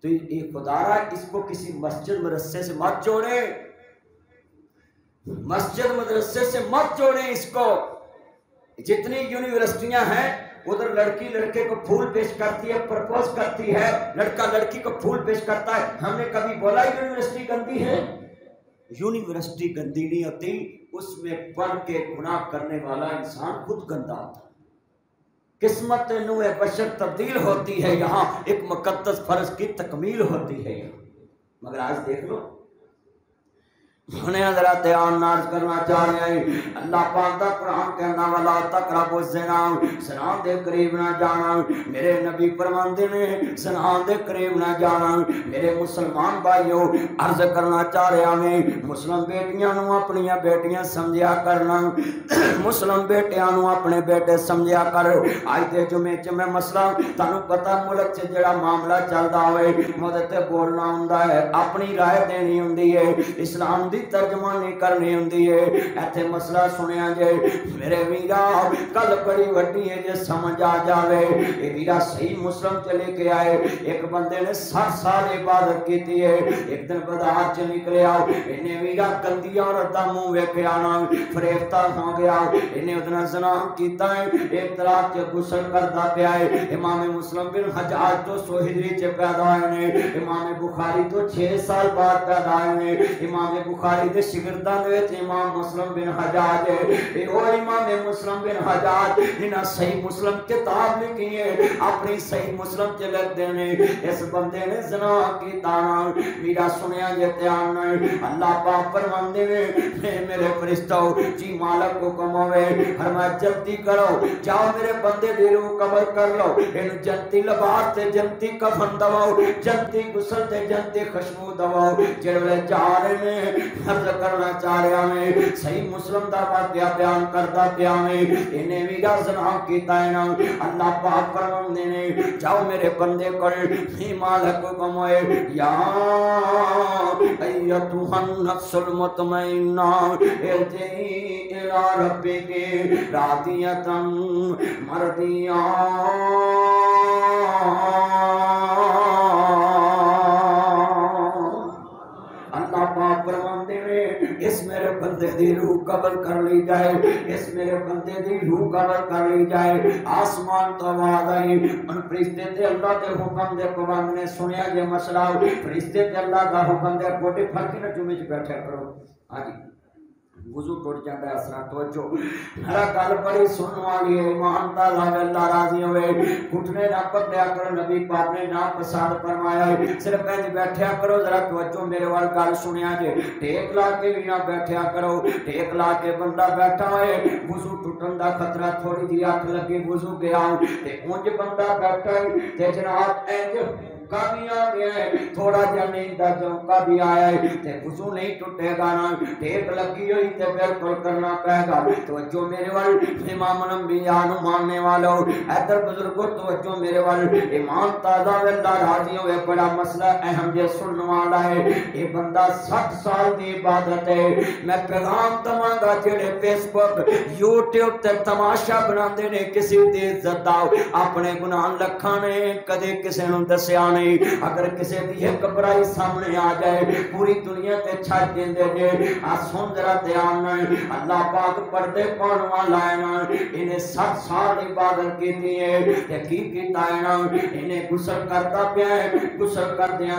تو یہ خدارہ اس کو کسی مسجد مدرسے سے مت جوڑے، مسجد مدرسے سے مت جوڑیں اس کو۔ جتنی یونیورسٹیاں ہیں ادھر لڑکی لڑکے کو پھول پیش کرتی ہے، پرپوز کرتی ہے، لڑکا لڑکی کو پھول پیش کرتا ہے۔ ہم نے کبھی بولا یونیورسٹی گندی ہے؟ یونیورسٹی گندی نہیں ہوتی، اس میں پڑھ کے گناہ کرنے والا انسان خود گندا ہوتا ہے۔ قسمت نوع بشر تبدیل ہوتی ہے، یہاں ایک مقدس فرض کی تکمیل ہوتی ہے۔ مگر آج دیکھ لو، انہیں حضرت عرض کرنا چاہ رہے ہیں، اللہ پاک دا قرآن کہنا وَلَا تَقْرَبُوا الزِّنَا، زنا دے قریب نہ جانا۔ میرے نبی فرماندے نے زنا دے قریب نہ جانا۔ میرے مسلمان بھائیوں، عرض کرنا چاہ رہے ہیں، مسلم بیٹیاں نو اپنیاں بیٹیاں سمجھیا کرنا، مسلم بیٹیاں نو اپنے بیٹے سمجھیا کر۔ آج دے جمعے چ میں مسئلہ تانوں پتہ ملک چ جڑا معاملہ چلدا ہوئے مدد تے بولنا ہوندا ہے، اپنی رائے دینی ہوندی ہے، اسلام دی ترجمانی کرنی ہوندی ہے۔ ایتھے مسئلہ سنیا جے میرے ویرا، کل بڑی وڈی ہے جے سمجھ آ جاوے۔ اے ویرا صحیح مسلم چلے کے آئے، ایک بندے نے 60 سال عبادت کیتی ہے، ایک دن بازار چ نکلیا، انہیں ویرا گندی عورت دا منہ ویکھیا نا، فریفتہ ہو گیا، انہیں ادنا زنا کیتا ہے، ایک طرح سے غسل کردا پیا ہے۔ امام مسلم بن حجاج تو 100 ہجری چ پیدا ہوئے نے، امام بخاری تو 6 سال بعد پیدا ہوئے نے۔ امام بخاری دے شاگرداں دے وچ امام مسلم بن حجاج ہے، اے او امام مسلم بن حجاج جنہاں صحیح مسلم کتاب لکھی ہے، اپنی صحیح مسلم چ لکھ دینے۔ اس بندے نے زنا کیتا نا، میرا سنیا جے دھیان نال، اللہ پاک فرماندے نے میرے فرشتوں جی مالک کو حکم ہوئے، فرمایا جلدی کرو، جاؤ میرے بندے دی روح قبر کر لو، اینو جنتی لباس تے جنتی کفن دواؤ، جنتی غسل تے جنتی خوشبو دواؤ۔ جڑے جا رہے نے عرض کرنا چاہ رہا میں، صحیح مسلم دا واقعہ بیان کردا پیا میں، انہیں بھی زنا کیتا ہے نا۔ اللہ پاک فرماندے نے جاؤ میرے بندے کول، ہی مالک حکم ہوئے، یا ایتھا النفس المطمئنہ ارجعی الی ربک راضیۃ مرضیہ۔ اللہ پاک فرماندے نے اس میرے بندے دی روح قبل کر لی جائے، اس میرے بندے دی روح قبل کر لی جائے۔ آسمان تو آواز آئی، ان فرشتے تے اللہ دے حکم دے پابند نے سنیا جے مسئلہ، فرشتے تے اللہ دا حکم دے کوٹے پھڑ کے نہ جمعے چ بیٹھا کرو۔ ہاں جی وضو ٹوٹ جاتا ہے، اثرات توجہ میرا گل بڑی سننے والی ہے، ایمان تعالیٰ اللہ راضی ہوئے، گھٹنے نہ پکڑیا کرو، نبی پاک نے نا پسند فرمایا ہے، صرف کہیں بیٹھیا کرو، ذرا توجہ میرے وال گل سنیا جے، ٹیک لا کے بھی نہ بیٹھیا کرو۔ ٹیک لا کے بندہ بیٹھا ہوئے، وضو ٹوٹن دا خطرہ تھوڑی جی اکھ لگے وضو گیا تے اونج بندہ بیٹھا ہے تے جناب اینج کا بھی آ گیا ہے، تھوڑا جا نہیں دا جوکا بھی آیا ہے تے وضو نہیں ٹوٹے گا نا، ٹیک لگی ہوئی تے بالکل کرنا پائے گا۔ توجہ میرے وال امام الانبیاء نو ماننے والو، ادھر بزرگوں توجہ میرے وال، ایمان تازہ اللہ راضی ہوئے، بڑا مسئلہ اہم جے سننے والا ہے۔ یہ بندہ 60 سال دی عبادت ہے، میں پیغام دواں گا جڑے فیس بک یوٹیوب تے تماشا بناندے نے کسی دی عزت دا، اپنے گناہ لکھاں نے کدے کسے نوں دسیا نہیں، اگر کسی دی ایک برائی سامنے آ جائے پوری دنیا تے چھڈ دیندے جے۔ آ سن ذرا دھیان نال، اللہ پاک پردے پاؤن والا ہے نا، انہیں 60 سال عبادت کیتی ہے تے کی کیتا ہے نا، انہیں غسل کردا پیا ہے، غسل کردیاں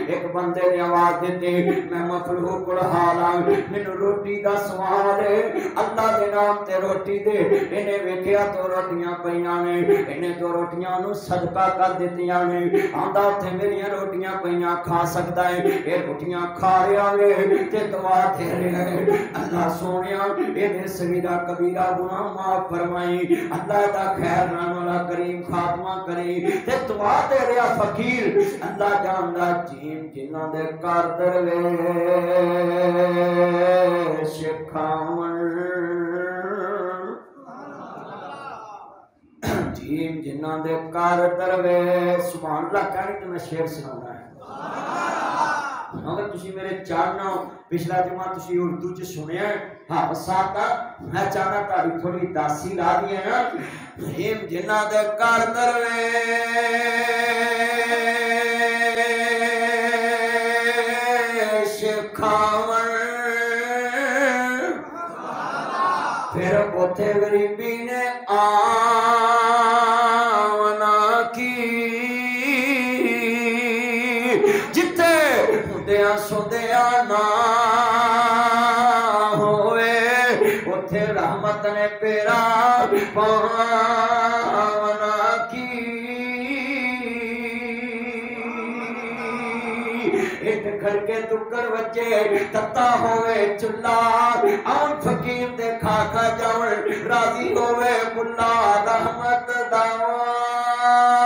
ایک بندے نے آواز دیتی، میں مفلوق الحال ہاں، مینوں روٹی دا سوال ہے، اللہ دے نام تے روٹی دے۔ انہیں ویکھیا 2 روٹیاں پیاں نے، انہیں 2 روٹیاں نو صدقہ کر دتیاں نے، آندا تے میری روٹیاں پیاں کھا سکدا ہے، اے روٹیاں کھا رہا ہے تے دعا دے رہا ہے، اللہ سونیا اے صغیرہ کبیرہ گناہ معاف فرمائی، اللہ دا خیر نام والا کریم خاتمہ کرے تے دعا دے رہا فقیر، اللہ جاندا جیم جنہاں دے کار درویش کھاون، جیم جنہاں دے کار درویش، سبحان اللہ کہنے کہ میں شعر سنانا ہے، اگر تسی میرے چاہنا پچھلا جمعہ تسی اردو چ سنیا ہے، ہاں ساتا میں چاہنا تاری تھوڑی داسی لا دی ہے نا، جیم جنہاں دے کار درویش کھاون پھر اوتھے غریبی نے آونا کی جتے ہوندیاں سوندیاں نہ ہوئے اوتھے رحمت نے پیرا پاونا کی ایک گھر کے دکر وجے تتا ہوئے چلا آن فقیر دے کھا کھا جاؤں راضی ہوئے ملا رحمت داؤں